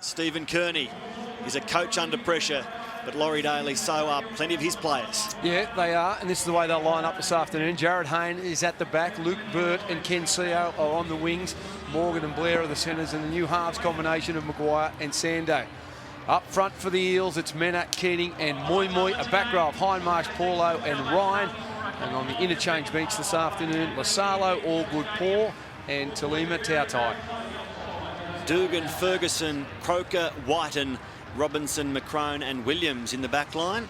Stephen Kearney is a coach under pressure, but Laurie Daly so are plenty of his players. Yeah, they are, and this is the way they'll line up this afternoon. Jared Hayne is at the back. Luke Burt and Ken Seo are on the wings. Morgan and Blair are the centres, and the new halves combination of Maguire and Sando. Up front for the Eels, it's Menat, Keating and Moi Moi. A back row of Hindmarsh, Paulo and Ryan. And on the interchange bench this afternoon, Lasalo, Allgood, Paul and Talima Tautai. Dugan, Ferguson, Croker, Whiten, Robinson, McCrone and Williams in the back line.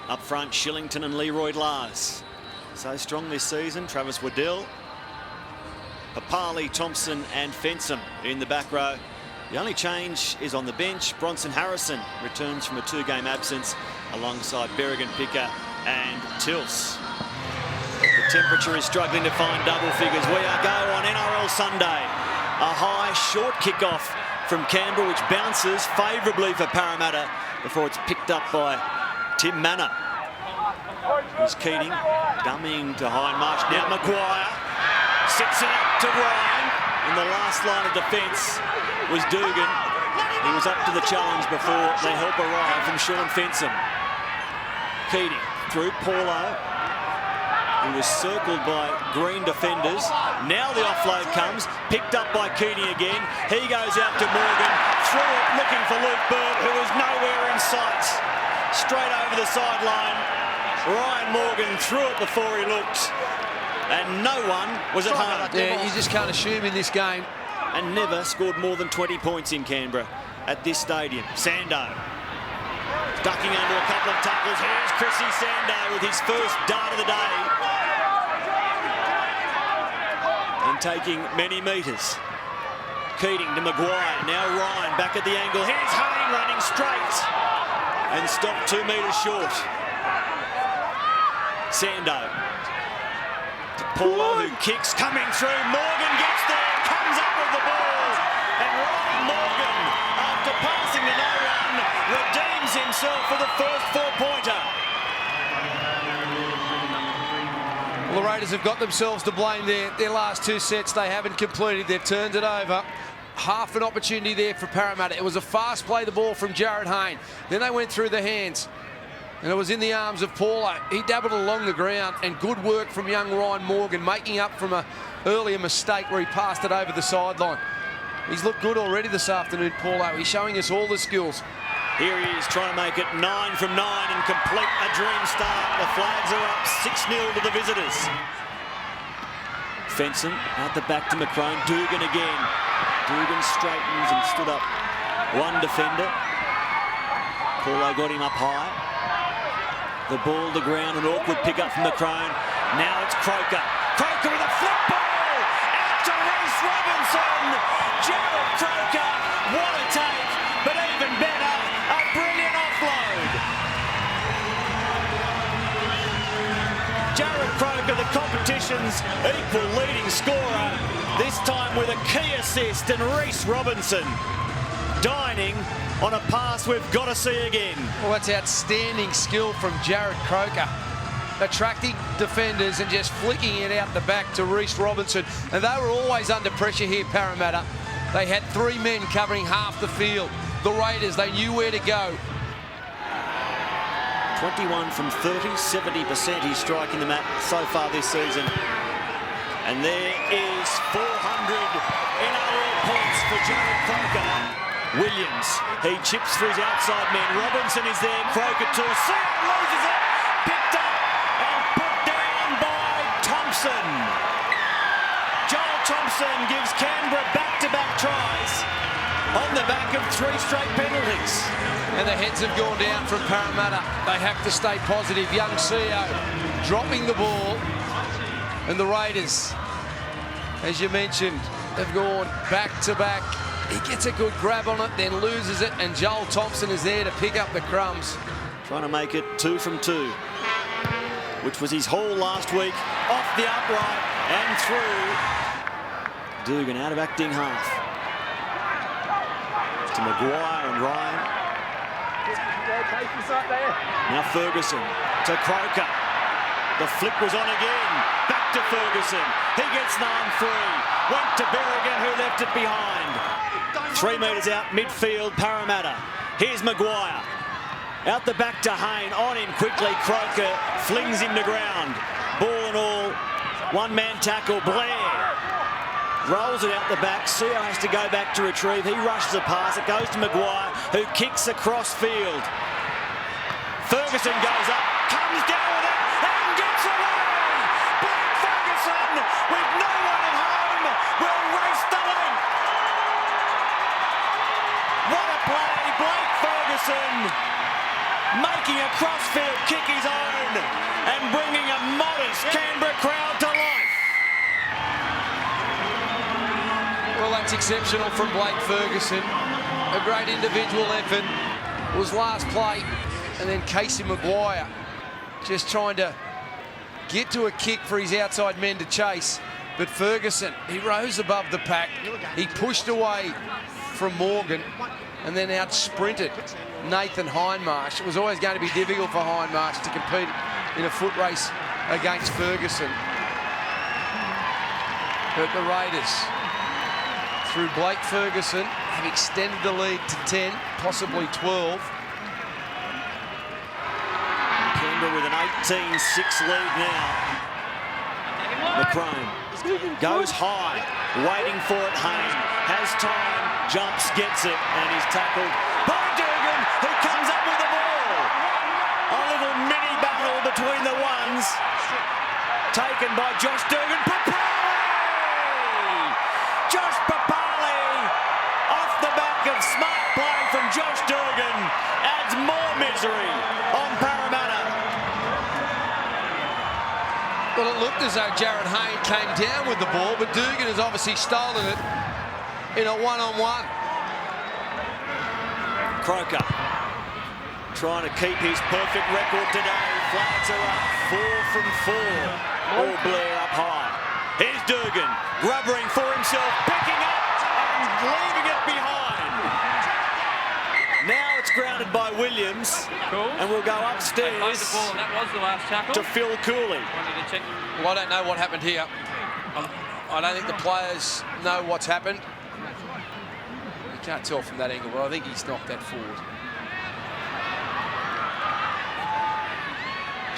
Up front, Shillington and Leroy Lars. So strong this season. Travis Waddell, Papali, Thompson and Fensom in the back row. The only change is on the bench. Bronson Harrison returns from a 2-game absence alongside Berrigan, Picker and Tills. The temperature is struggling to find double figures. We are go on NRL Sunday. A high, short kickoff from Canberra, which bounces favourably for Parramatta before it's picked up by Tim Manor. Here's Keating, dummying to Hindmarsh. Now Maguire sits it up to Ryan. In the last line of defence was Dugan. He was up to the challenge before the help arrived from Sean Fensom. Keating through Paulo. He was circled by green defenders. Now the offload comes, picked up by Keating again. He goes out to Morgan, through it, looking for Luke Burt, who was nowhere in sight. Straight over the sideline. Ryan Morgan threw it before he looked, and no one was at home. Yeah, you just can't assume in this game. And never scored more than 20 points in Canberra at this stadium. Sando ducking under a couple of tackles. Here's Chrissy Sando with his first dart of the day. And taking many metres. Keating to Maguire. Now Ryan back at the angle. Here's Hayne running straight. And stopped 2 metres short. Sando to Paulo, who kicks, coming through. Morgan gets there, comes up with the ball. And Ryan Morgan, after passing to no one, redeems himself for the first 4-pointer. Well, the Raiders have got themselves to blame there. Their last 2 sets they haven't completed. They've turned it over. Half an opportunity there for Parramatta. It was a fast play the ball from Jared Hayne. Then they went through the hands. And it was in the arms of Paulo. He dabbled along the ground, and good work from young Ryan Morgan, making up from an earlier mistake where he passed it over the sideline. He's looked good already this afternoon, Paulo. He's showing us all the skills. Here he is trying to make it 9 from 9 and complete a dream start. The flags are up 6-0 to the visitors. Fenson out the back to McCrone. Dugan again. Dugan straightens and stood up one defender. Paulo got him up high. The ball to ground, an awkward pick up from McCrone. Now it's Croker. Croker with a flip ball! Out to Reece Robinson! Jared Croker, what a take! But even better, a brilliant offload! Jared Croker, the competition's equal leading scorer, this time with a key assist, and Reece Robinson dining on a pass we've got to see again. Well, that's outstanding skill from Jared Croker. Attracting defenders and just flicking it out the back to Reece Robinson. And they were always under pressure here, Parramatta. They had 3 men covering half the field. The Raiders, they knew where to go. 21 from 30, 70% he's striking the mat so far this season. And there is 400 NRL points for Jared Croker. Williams, he chips for his outside men. Robinson is there, Croker too. Seal loses it, picked up and put down by Thompson. Joel Thompson gives Canberra back-to-back tries on the back of 3 straight penalties. And the heads have gone down from Parramatta. They have to stay positive. Young Seo dropping the ball. And the Raiders, as you mentioned, have gone back-to-back. He gets a good grab on it, then loses it, and Joel Thompson is there to pick up the crumbs. Trying to make it 2 from 2, which was his haul last week. Off the upright and through. Dugan out of acting half. To Maguire and Ryan. Now Ferguson to Croker. The flick was on again. Back to Ferguson. He gets none free. Went to Berrigan, who left it behind. 3 metres out midfield, Parramatta. Here's Maguire. Out the back to Hayne. On him quickly. Croker flings him to ground. Ball and all. One-man tackle. Blair rolls it out the back. Seo has to go back to retrieve. He rushes a pass. It goes to Maguire, who kicks across field. Ferguson goes up, comes down with it, and gets away! Blake Ferguson, with no one at home, will race the length. What a play, Blake Ferguson, making a crossfield kick his own, and bringing a modest Canberra crowd to life. Well, that's exceptional from Blake Ferguson. A great individual effort. Was last play, and then Casey Maguire just trying to get to a kick for his outside men to chase. But Ferguson, he rose above the pack. He pushed away from Morgan and then out sprinted Nathan Hindmarsh. It was always going to be difficult for Hindmarsh to compete in a foot race against Ferguson. But the Raiders, through Blake Ferguson, have extended the lead to 10, possibly 12. Canberra with an 18-6 lead now. McCrone goes high, waiting for it. Hayne has time, jumps, gets it, and he's tackled by Dugan, who comes up with the ball. A little mini battle between the ones. Taken by Josh Dugan. Papali! Josh Papali, off the back of smart play from Josh Dugan, adds more misery on Parramatta. Well, it looked as though Jared Hayne came down with the ball, but Dugan has obviously stolen it in a one-on-one. Croker trying to keep his perfect record today. Flags are up, 4 from 4. All Blair up high. Here's Dugan, rubbering for himself, picking up and leaving it behind. Now it's grounded by Williams, and we'll go upstairs That was the last tackle. to Phil Cooley. Well, I don't know what happened here. I don't think the players know what's happened. You can't tell from that angle, but I think he's knocked that forward.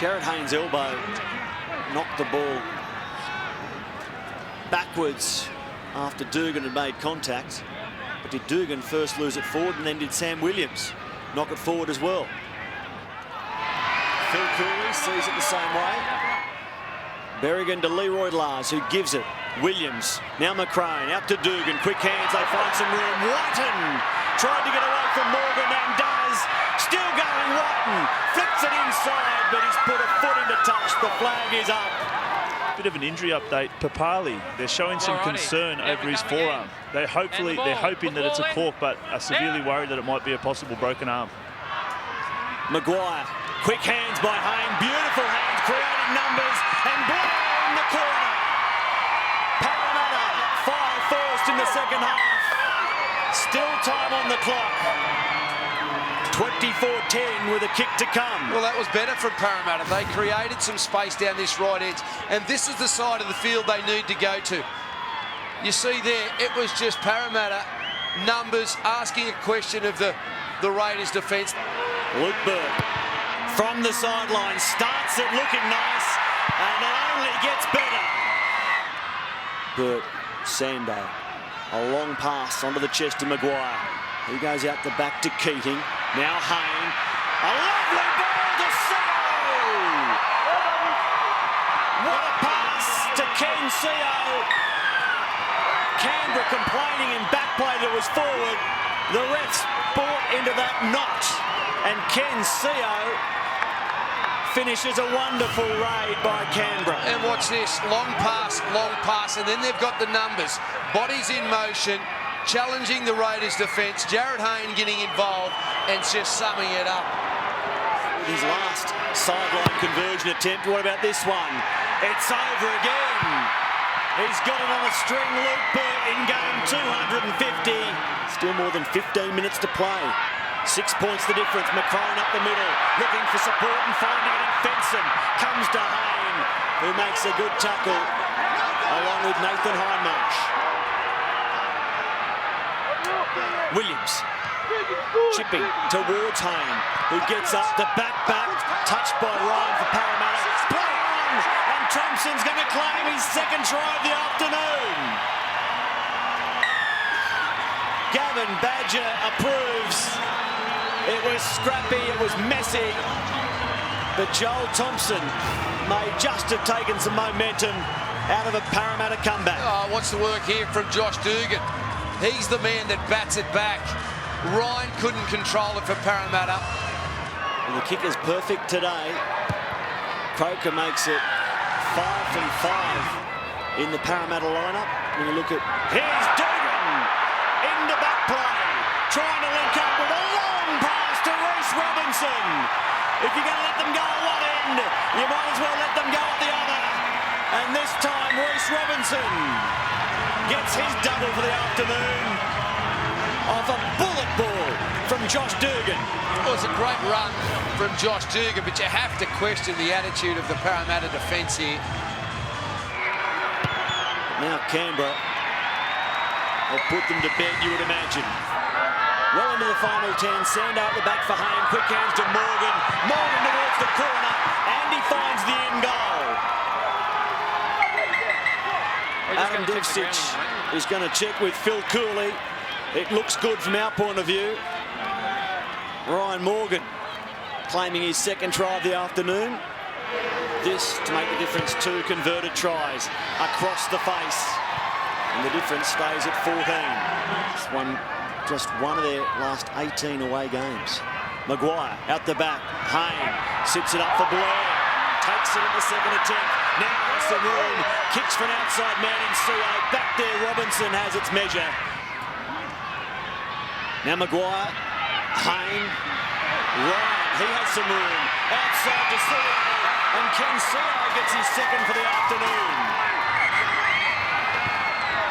Jared Hayne's elbow knocked the ball backwards after Dugan had made contact. But did Dugan first lose it forward, and then did Sam Williams knock it forward as well? Phil Cooley sees it the same way. Berrigan to Leroy Lars, who gives it. Williams, now McCrone, out to Dugan, quick hands, they find some room. Whiten tried to get away from Morgan and does. Still going, Whiten, flicks it inside, but he's put a foot into touch. The flag is up. Bit of an injury update. Papali, they're showing some concern over his forearm. They're hoping that it's a cork, but are severely worried that it might be a possible broken arm. Maguire, quick hands by Hayne, beautiful hands, creating numbers, and Blair in the corner. Parramatta fire first in the second half. Still time on the clock. 24-10 with a kick to come. Well, that was better from Parramatta. They created some space down this right edge, and this is the side of the field they need to go to. You see there, it was just Parramatta numbers asking a question of the Raiders' defence. Luke Burt from the sideline starts it looking nice, and it only gets better. Burt, Sando, a long pass onto the chest of Maguire. He goes out the back to Keating. Now Hayne. A lovely ball to Seo! What a pass to Ken Seo. Canberra complaining in back play that was forward. The refs bought into that knot. And Ken Seo finishes a wonderful raid by Canberra. And watch this, long pass, and then they've got the numbers. Bodies in motion, challenging the Raiders' defence. Jared Hayne getting involved and just summing it up. With his last sideline conversion attempt, what about this one? It's over again. He's got it on a string, Luke Burt, in game 250. Still more than 15 minutes to play. 6 points the difference. McCrone up the middle, looking for support and finding it in Fenson. Comes to Hayne, who makes a good tackle, along with Nathan Hindmarsh. Williams chipping towards Hayne, who gets up the back, touched by Ryan for Parramatta. Play on, and Thompson's going to claim his second try of the afternoon. Gavin Badger approves. It was scrappy, it was messy, but Joel Thompson may just have taken some momentum out of a Parramatta comeback. Oh, what's the work here from Josh Dugan? He's the man that bats it back. Ryan couldn't control it for Parramatta. And the kick is perfect today. Croker makes it 5 from 5 in the Parramatta lineup. When you look at, here's Dugan into back play, trying to link up with a long pass to Reece Robinson. If you're going to let them go at one end, you might as well let them go at the other. And this time, Reece Robinson gets his double for the afternoon off a bullet ball from Josh Dugan. It was a great run from Josh Dugan, but you have to question the attitude of the Parramatta defence here. Now Canberra will put them to bed, you would imagine. Well into the final 10, Sando at the back for Hayne, quick hands to Morgan. Morgan towards the corner, and he finds the end goal. Adam Devcich is going to check with Phil Cooley. It looks good from our point of view. Ryan Morgan claiming his second try of the afternoon. This to make the difference, 2 converted tries across the face. And the difference stays at 14. It's just one of their last 18 away games. Maguire out the back. Hayne sits it up for Blair. Takes it at the second attempt. Now has some room. Kicks for an outside man in Suo. Back there, Robinson has its measure. Now Maguire. Hayne. Ryan. He has some room. Outside to Suo. And Ken Suo gets his second for the afternoon.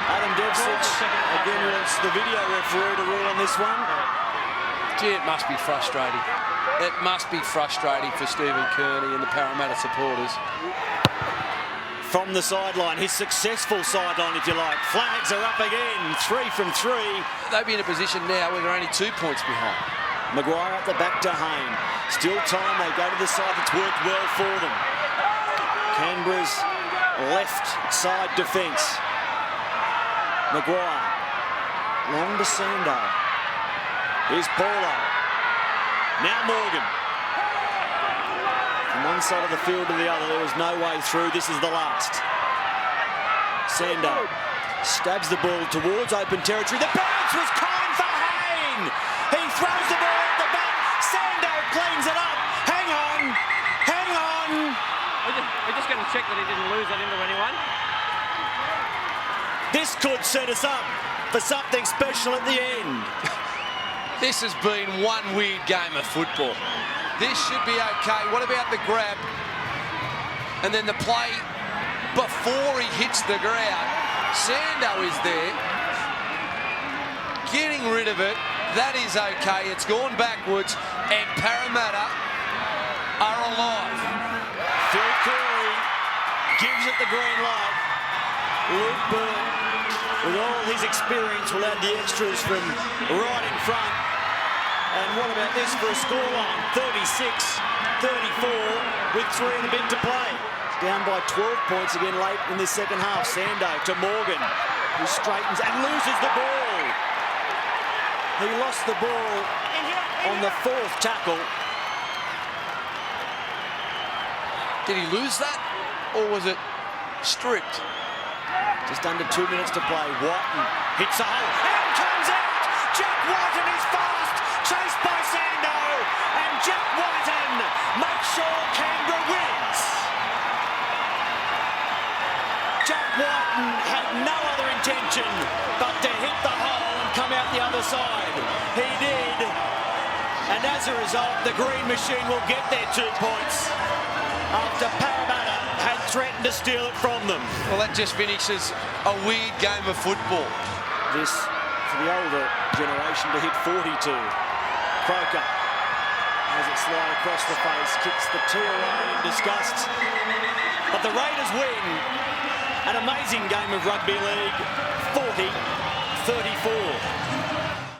Adam Devcich again wants the video referee to rule on this one. Gee, it must be frustrating. It must be frustrating for Stephen Kearney and the Parramatta supporters. From the sideline, his successful sideline, if you like. Flags are up again, 3 from 3. They'll be in a position now where they're only 2 points behind. Maguire at the back to Hayne. Still time, they go to the side that's worked well for them. Canberra's left side defence. Maguire, long to Sando. Here's Paulo. Now Morgan. From one side of the field to the other, there was no way through. This is the last. Sando stabs the ball towards open territory. The bounce was kind for Hayne. He throws the ball at the back. Sando cleans it up. Hang on. Hang on. We're just going to check that he didn't lose that into anyone. This could set us up for something special at the end. This has been one weird game of football. This should be okay. What about the grab? And then the play before he hits the ground. Sando is there. Getting rid of it. That is okay. It's gone backwards. And Parramatta are alive. Phil Cooley gives it the green light. Luke Byrne, with all his experience, will add the extras from right in front. And what about this for a scoreline? 36-34 with 3 and a bit to play. Down by 12 points again late in this second half. Sando to Morgan, who straightens and loses the ball. He lost the ball on the 4th tackle. Did he lose that? Or was it stripped? Just under 2 minutes to play. Whiten hits a hole and comes out. Jack Whiten is fast, chased by Sando, and Jack Whiten makes sure Canberra wins. Jack Whiten had no other intention but to hit the hole and come out the other side. He did, and as a result, the Green Machine will get their 2 points after Parramatta had threatened to steal it from them. Well, that just finishes a weird game of football. This, for the older generation, to hit 42. Croker has it slide across the face, kicks the 2 away in disgust. But the Raiders win. An amazing game of rugby league, 40-34.